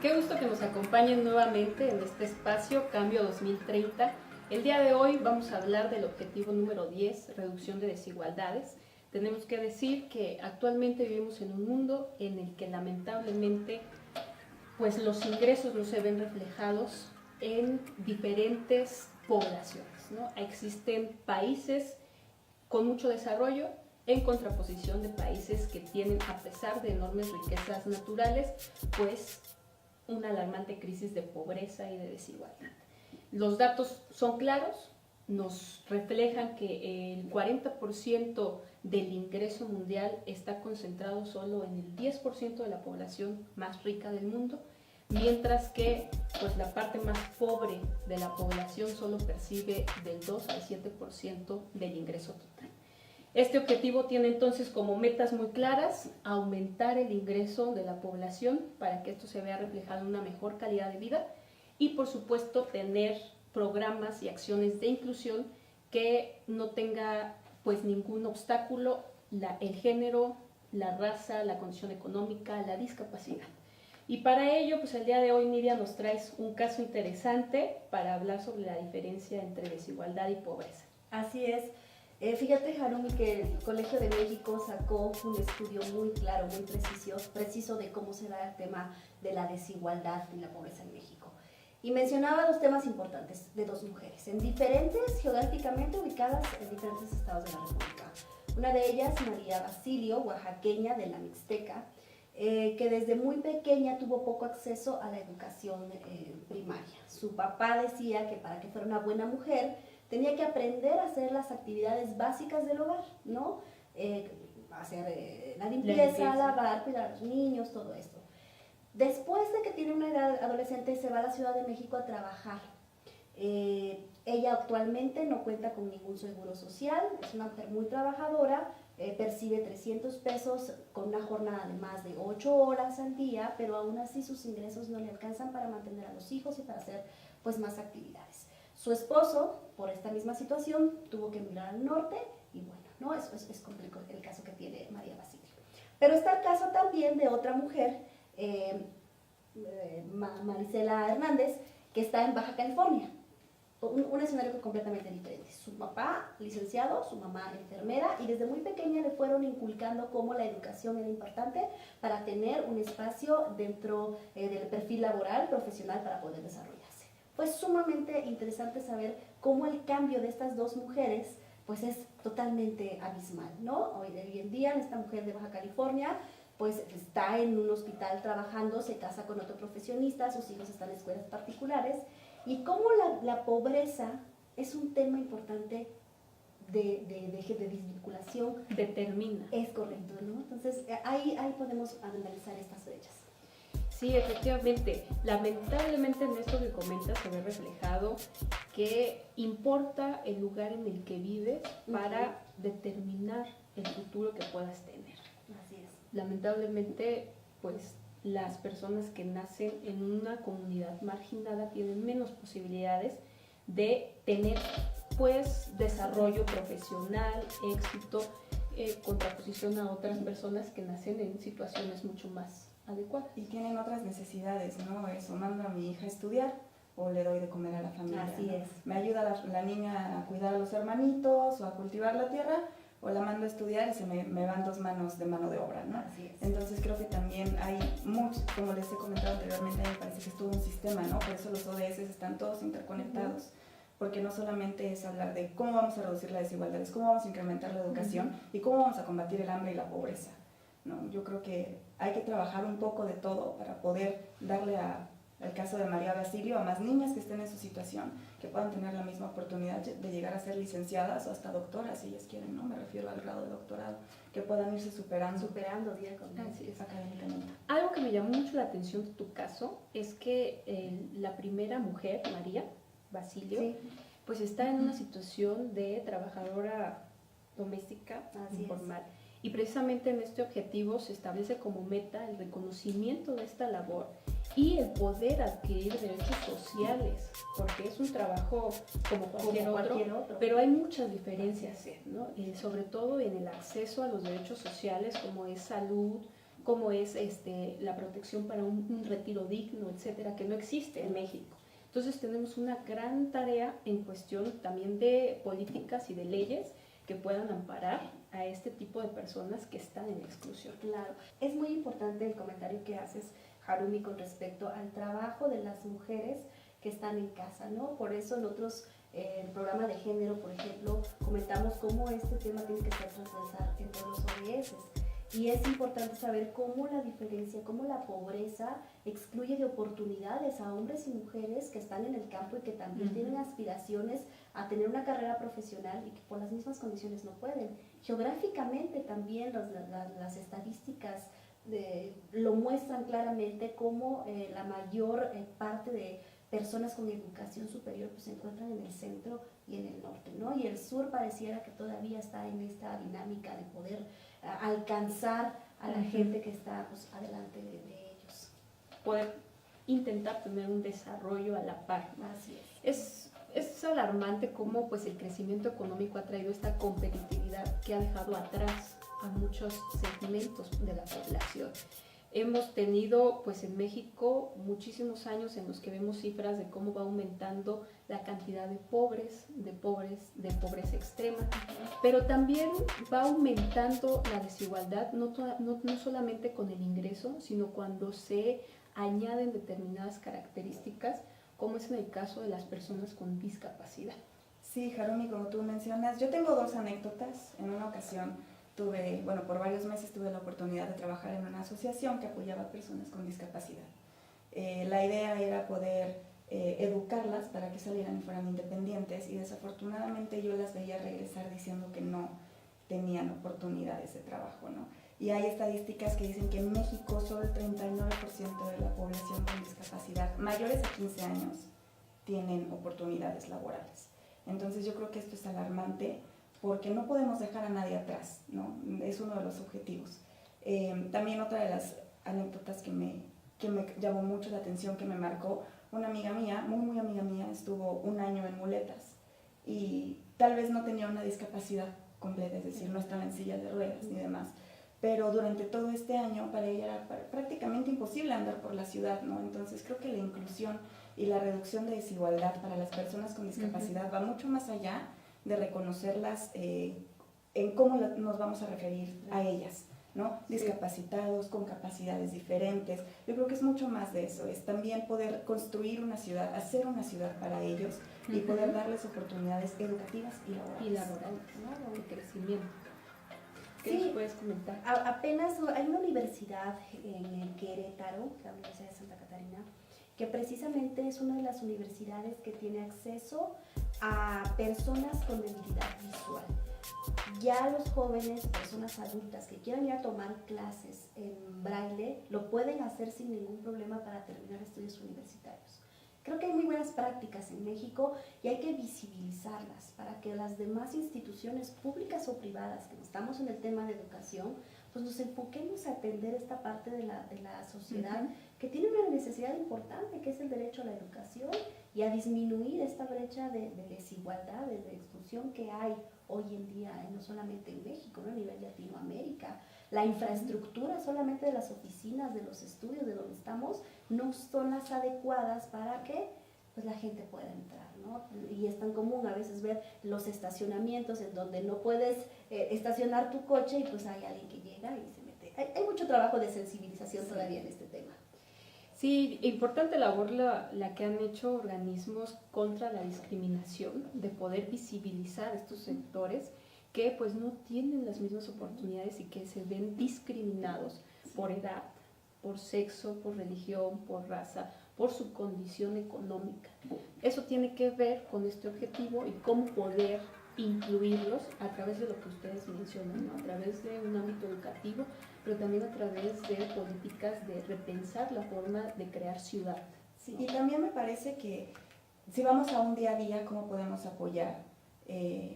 Qué gusto que nos acompañen nuevamente en este espacio Cambio 2030. El día de hoy vamos a hablar del objetivo número 10, reducción de desigualdades. Tenemos que decir que actualmente vivimos en un mundo en el que lamentablemente pues los ingresos no se ven reflejados en diferentes poblaciones, ¿no? Existen países con mucho desarrollo en contraposición de países que tienen, a pesar de enormes riquezas naturales, pues una alarmante crisis de pobreza y de desigualdad. Los datos son claros, nos reflejan que el 40% del ingreso mundial está concentrado solo en el 10% de la población más rica del mundo, mientras que pues, la parte más pobre de la población solo percibe del 2 al 7% del ingreso total. Este objetivo tiene entonces como metas muy claras aumentar el ingreso de la población para que esto se vea reflejado en una mejor calidad de vida y por supuesto tener programas y acciones de inclusión que no tenga pues ningún obstáculo el género, la raza, la condición económica, la discapacidad. Y para ello, pues el día de hoy, Nidia, nos traes un caso interesante para hablar sobre la diferencia entre desigualdad y pobreza. Así es. Fíjate, Harumi, que el Colegio de México sacó un estudio muy claro, muy preciso de cómo se da el tema de la desigualdad y la pobreza en México. Y mencionaba dos temas importantes de dos mujeres, geográficamente ubicadas en diferentes estados de la República. Una de ellas, María Basilio, oaxaqueña de la Mixteca, que desde muy pequeña tuvo poco acceso a la educación primaria. Su papá decía que para que fuera una buena mujer tenía que aprender a hacer las actividades básicas del hogar, ¿no? Hacer la limpieza, lavar, cuidar a los niños, todo esto. Después de que tiene una edad adolescente, se va a la Ciudad de México a trabajar. Ella actualmente no cuenta con ningún seguro social, es una mujer muy trabajadora, percibe 300 pesos con una jornada de más de 8 horas al día, pero aún así sus ingresos no le alcanzan para mantener a los hijos y para hacer pues, más actividades. Su esposo, por esta misma situación, tuvo que emigrar al norte y bueno, ¿no? Eso es complicado el caso que tiene María Basilio. Pero está el caso también de otra mujer, Marisela Hernández, que está en Baja California. Un escenario completamente diferente. Su papá, licenciado, su mamá, enfermera, y desde muy pequeña le fueron inculcando cómo la educación era importante para tener un espacio dentro del perfil laboral, profesional, para poder desarrollarse. Fue sumamente interesante saber cómo el cambio de estas dos mujeres pues es totalmente abismal, ¿no? Hoy en día esta mujer de Baja California pues está en un hospital trabajando, se casa con otro profesionista, sus hijos están en escuelas particulares, y cómo la pobreza es un tema importante de desvinculación. Determina. Es correcto, ¿no? Entonces ahí podemos analizar estas brechas. Sí, efectivamente. Lamentablemente en esto que comentas se ve reflejado que importa el lugar en el que vives para determinar el futuro que puedas tener. Así es. Lamentablemente, pues las personas que nacen en una comunidad marginada tienen menos posibilidades de tener pues desarrollo profesional, éxito, contraposición a otras personas que nacen en situaciones mucho más adecuadas. Y tienen otras necesidades, ¿no? Eso, mando a mi hija a estudiar o le doy de comer a la familia. Así ¿no? es. Me ayuda la niña a cuidar a los hermanitos o a cultivar la tierra, o la mando a estudiar y me van 2 manos de mano de obra, ¿no? Así es. Entonces creo que también hay mucho, como les he comentado anteriormente, me parece que es todo un sistema, ¿no? Por eso los ODS están todos interconectados, porque no solamente es hablar de cómo vamos a reducir la desigualdad, es cómo vamos a incrementar la educación y cómo vamos a combatir el hambre y la pobreza, ¿no? Yo creo que hay que trabajar un poco de todo para poder darle al caso de María Basilio a más niñas que estén en su situación, que puedan tener la misma oportunidad de llegar a ser licenciadas o hasta doctoras si ellas quieren, ¿no? Me refiero al grado de doctorado, que puedan irse superando día con día. Así es. académicamente. Algo que me llamó mucho la atención de tu caso es que la primera mujer, María Basilio, Sí. pues está en una situación de trabajadora doméstica Así informal. Y precisamente en este objetivo se establece como meta el reconocimiento de esta labor y el poder adquirir derechos sociales, porque es un trabajo como cualquier otro, pero hay muchas diferencias, ¿no? Sobre todo en el acceso a los derechos sociales como es salud, como es la protección para un retiro digno, etcétera, que no existe en México. Entonces tenemos una gran tarea en cuestión también de políticas y de leyes que puedan amparar a este tipo de personas que están en exclusión. Claro, es muy importante el comentario que haces, Harumi, con respecto al trabajo de las mujeres que están en casa, ¿no? Por eso nosotros, el programa de género, por ejemplo, comentamos cómo este tema tiene que ser transversal en todos los ODS. Y es importante saber cómo la diferencia, cómo la pobreza excluye de oportunidades a hombres y mujeres que están en el campo y que también tienen aspiraciones a tener una carrera profesional y que por las mismas condiciones no pueden. Geográficamente también las estadísticas lo muestran claramente cómo la mayor parte de personas con educación superior pues, se encuentran en el centro y en el norte, ¿no? Y el sur pareciera que todavía está en esta dinámica de poder alcanzar a la gente que está pues, adelante de ellos. Poder intentar tener un desarrollo a la par. Así es. Es alarmante cómo pues, el crecimiento económico ha traído esta competitividad que ha dejado atrás a muchos segmentos de la población. Hemos tenido pues en México muchísimos años en los que vemos cifras de cómo va aumentando la cantidad de pobreza extrema, pero también va aumentando la desigualdad, no solamente con el ingreso, sino cuando se añaden determinadas características, como es en el caso de las personas con discapacidad. Sí, Harumi, como tú mencionas, yo tengo 2 anécdotas. En una ocasión por varios meses tuve la oportunidad de trabajar en una asociación que apoyaba a personas con discapacidad. La idea era poder educarlas para que salieran y fueran independientes, y desafortunadamente yo las veía regresar diciendo que no tenían oportunidades de trabajo, ¿no? Y hay estadísticas que dicen que en México solo el 39% de la población con discapacidad mayores a 15 años tienen oportunidades laborales. Entonces yo creo que esto es alarmante, porque no podemos dejar a nadie atrás, ¿no? Es uno de los objetivos. También otra de las anécdotas que me llamó mucho la atención, que me marcó, una amiga mía, muy amiga mía, estuvo 1 año en muletas y tal vez no tenía una discapacidad completa, es decir, no estaba en silla de ruedas ni demás, pero durante todo este año para ella era prácticamente imposible andar por la ciudad, ¿no? Entonces creo que la inclusión y la reducción de desigualdad para las personas con discapacidad va mucho más allá de reconocerlas en cómo nos vamos a referir a ellas, ¿no? Discapacitados, con capacidades diferentes. Yo creo que es mucho más de eso, es también poder construir una ciudad, hacer una ciudad para ellos y poder darles oportunidades educativas y laborales. ¿No? De crecimiento. ¿Qué Sí, nos puedes comentar? Apenas hay una universidad en Querétaro, la Universidad de Santa Catarina, que precisamente es una de las universidades que tiene acceso a personas con debilidad visual. Ya los jóvenes, personas adultas que quieran ir a tomar clases en braille, lo pueden hacer sin ningún problema para terminar estudios universitarios. Creo que hay muy buenas prácticas en México y hay que visibilizarlas para que las demás instituciones públicas o privadas que estamos en el tema de educación, pues nos enfoquemos a atender esta parte de la sociedad que tiene una necesidad importante, que es el derecho a la educación, y a disminuir esta brecha de desigualdad, de exclusión que hay hoy en día, no solamente en México, ¿no? A nivel de Latinoamérica. La infraestructura solamente de las oficinas, de los estudios, de donde estamos, no son las adecuadas para que pues, la gente pueda entrar, ¿no? Y es tan común a veces ver los estacionamientos en donde no puedes estacionar tu coche y pues hay alguien que llega y se mete. Hay mucho trabajo de sensibilización todavía en este tema. Sí, importante labor la que han hecho organismos contra la discriminación, de poder visibilizar estos sectores que pues no tienen las mismas oportunidades y que se ven discriminados por edad, por sexo, por religión, por raza, por su condición económica. Eso tiene que ver con este objetivo y cómo poder incluirlos a través de lo que ustedes mencionan, ¿no? A través de un ámbito educativo, pero también a través de políticas de repensar la forma de crear ciudad. Sí, y también me parece que si vamos a un día a día, ¿cómo podemos apoyar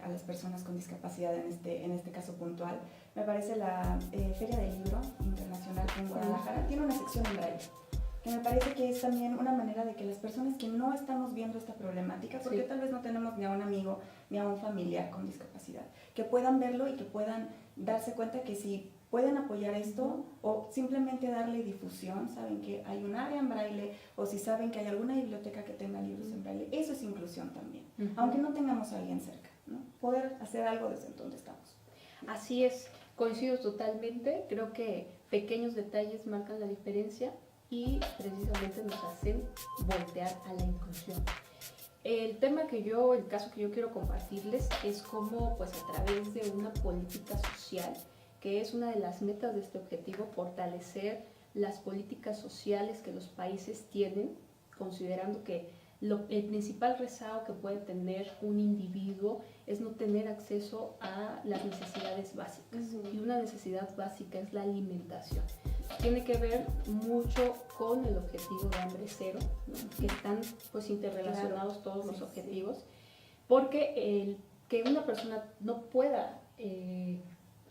a las personas con discapacidad en este caso puntual? Me parece la Feria del Libro Internacional en Guadalajara tiene una sección en braille, que me parece que es también una manera de que las personas que no estamos viendo esta problemática, porque tal vez no tenemos ni a un amigo ni a un familiar con discapacidad, que puedan verlo y que puedan darse cuenta que si pueden apoyar esto o simplemente darle difusión. Saben que hay un área en braille o si saben que hay alguna biblioteca que tenga libros en braille, eso es inclusión también, aunque no tengamos a alguien cerca, ¿no? Poder hacer algo desde donde estamos. Así es, coincido totalmente, creo que pequeños detalles marcan la diferencia y precisamente nos hacen voltear a la inclusión. El caso que yo quiero compartirles es cómo, pues a través de una política social, que es una de las metas de este objetivo, fortalecer las políticas sociales que los países tienen, considerando que el principal rezago que puede tener un individuo es no tener acceso a las necesidades básicas. Y una necesidad básica es la alimentación. Tiene que ver mucho con el objetivo de hambre cero, ¿no? Que están pues interrelacionados todos los objetivos, porque que una persona no pueda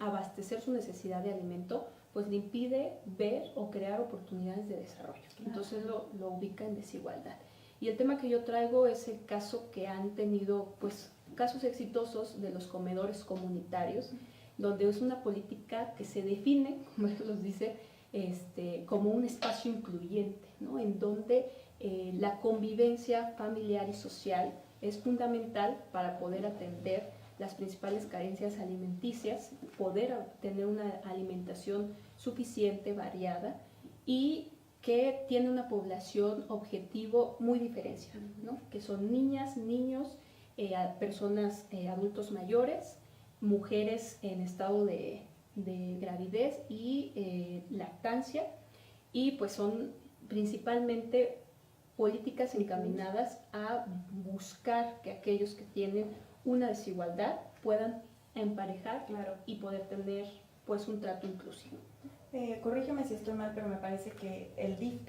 abastecer su necesidad de alimento, pues le impide ver o crear oportunidades de desarrollo. Entonces lo ubica en desigualdad. Y el tema que yo traigo es el caso que han tenido, pues, casos exitosos de los comedores comunitarios, donde es una política que se define, como ellos los dice, como un espacio incluyente, ¿no? En donde la convivencia familiar y social es fundamental para poder atender las principales carencias alimenticias, poder tener una alimentación suficiente, variada, y que tiene una población objetivo muy diferenciada, ¿no? Que son niñas, niños, personas, adultos mayores, mujeres en estado de gravidez y lactancia, y pues son principalmente políticas encaminadas a buscar que aquellos que tienen una desigualdad puedan emparejar y poder tener pues un trato inclusivo. Corrígeme si estoy mal, pero me parece que el DIF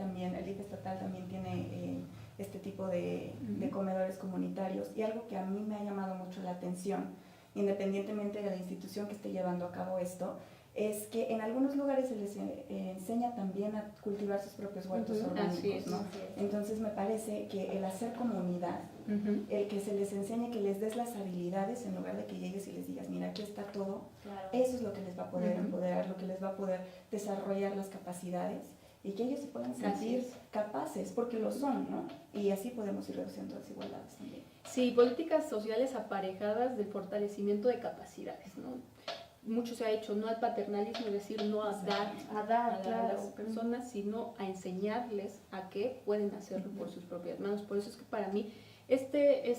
estatal también tiene este tipo de comedores comunitarios, y algo que a mí me ha llamado mucho la atención, independientemente de la institución que esté llevando a cabo esto, es que en algunos lugares se les enseña también a cultivar sus propios huertos orgánicos, ¿no? Entonces me parece que el hacer comunidad, el que se les enseñe, que les des las habilidades en lugar de que llegues y les digas, mira, aquí está todo, eso es lo que les va a poder empoderar, lo que les va a poder desarrollar las capacidades y que ellos se puedan sentir capaces, porque lo son, ¿no? Y así podemos ir reduciendo desigualdades también. Sí, políticas sociales aparejadas del fortalecimiento de capacidades, ¿no? Mucho se ha hecho, no al paternalismo, es decir, no a dar a las personas, sino a enseñarles a que pueden hacerlo por sus propias manos. Por eso es que para mí este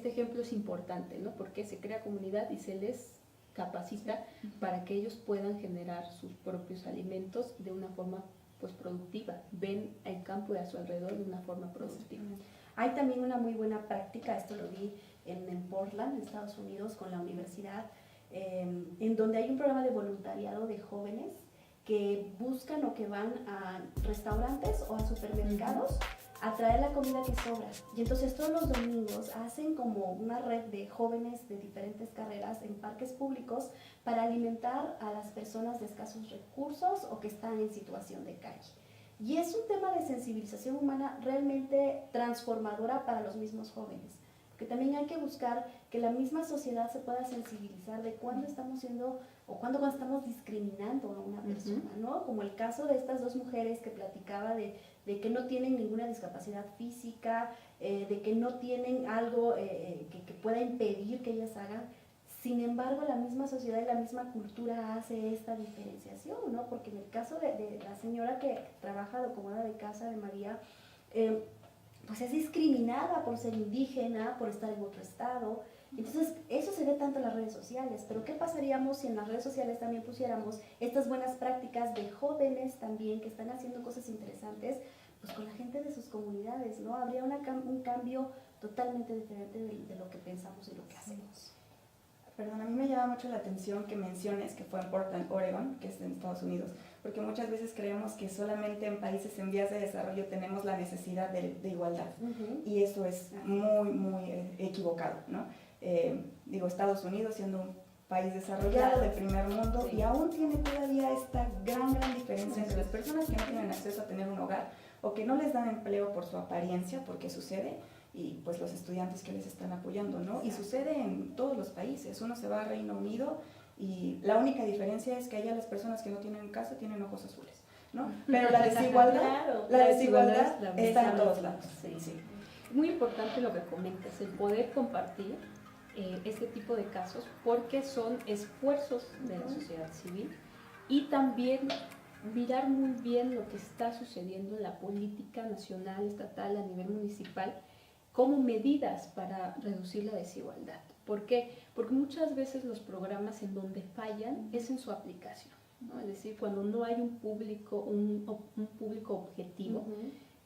ejemplo es importante, ¿no? Porque se crea comunidad y se les capacita para que ellos puedan generar sus propios alimentos de una forma pues productiva, ven el campo de a su alrededor de una forma productiva. Hay también una muy buena práctica, esto lo vi en Portland, en Estados Unidos, con la universidad, en donde hay un programa de voluntariado de jóvenes que buscan o que van a restaurantes o a supermercados a traer la comida que sobra. Y entonces todos los domingos hacen como una red de jóvenes de diferentes carreras en parques públicos para alimentar a las personas de escasos recursos o que están en situación de calle. Y es un tema de sensibilización humana realmente transformadora para los mismos jóvenes. Porque también hay que buscar que la misma sociedad se pueda sensibilizar de cuándo estamos siendo o cuando estamos discriminando a una persona, ¿no? Como el caso de estas dos mujeres que platicaba de que no tienen ninguna discapacidad física, de que no tienen algo que pueda impedir que ellas hagan. Sin embargo, la misma sociedad y la misma cultura hace esta diferenciación, ¿no? Porque en el caso de la señora que trabaja como ama de casa de María, pues es discriminada por ser indígena, por estar en otro estado. Entonces, eso se ve tanto en las redes sociales, pero ¿qué pasaríamos si en las redes sociales también pusiéramos estas buenas prácticas de jóvenes también que están haciendo cosas interesantes, pues con la gente de sus comunidades, ¿no? Habría un cambio totalmente diferente de lo que pensamos y lo que hacemos. Perdón, a mí me llama mucho la atención que menciones que fue en Portland, Oregon, que es en Estados Unidos, porque muchas veces creemos que solamente en países en vías de desarrollo tenemos la necesidad de igualdad, y eso es muy, muy equivocado, ¿no? Digo, Estados Unidos siendo un país desarrollado de primer mundo, y aún tiene todavía esta gran diferencia entre las personas que no tienen acceso a tener un hogar o que no les dan empleo por su apariencia, porque sucede, y pues los estudiantes que les están apoyando, ¿no? Y sucede en todos los países. Uno se va a Reino Unido Y la única diferencia es que allá las personas que no tienen casa tienen ojos azules, ¿no? Pero la desigualdad, Claro, la desigualdad la está en misma. todos lados. Sí. Sí. Muy importante lo que comentas, el poder compartir este tipo de casos porque son esfuerzos de la sociedad civil y también mirar muy bien lo que está sucediendo en la política nacional, estatal, a nivel municipal, como medidas para reducir la desigualdad. ¿Por qué? Porque muchas veces los programas en donde fallan es en su aplicación, ¿no? Es decir, cuando no hay un público objetivo,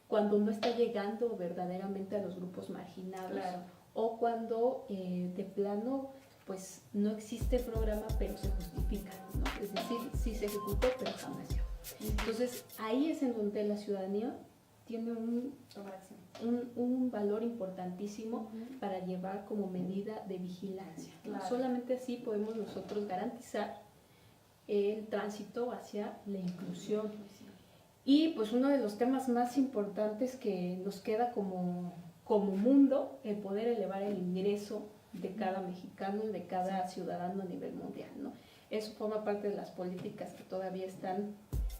cuando no está llegando verdaderamente a los grupos marginados, Claro. o cuando de plano pues no existe programa pero se justifica, ¿no? Es decir, sí se ejecutó pero jamás llegó. Entonces ahí es en donde la ciudadanía tiene un valor importantísimo para llevar como medida de vigilancia, ¿no? Claro. Solamente así podemos nosotros garantizar el tránsito hacia la inclusión. Y pues uno de los temas más importantes que nos queda como mundo, el poder elevar el ingreso de cada mexicano, de cada ciudadano a nivel mundial, ¿no? Eso forma parte de las políticas que todavía están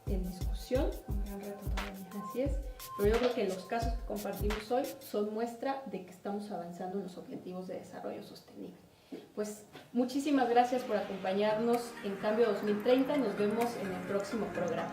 en discusión. Un gran reto todavía. Así es, pero yo creo que los casos que compartimos hoy son muestra de que estamos avanzando en los objetivos de desarrollo sostenible. Pues muchísimas gracias por acompañarnos en Cambio 2030, nos vemos en el próximo programa.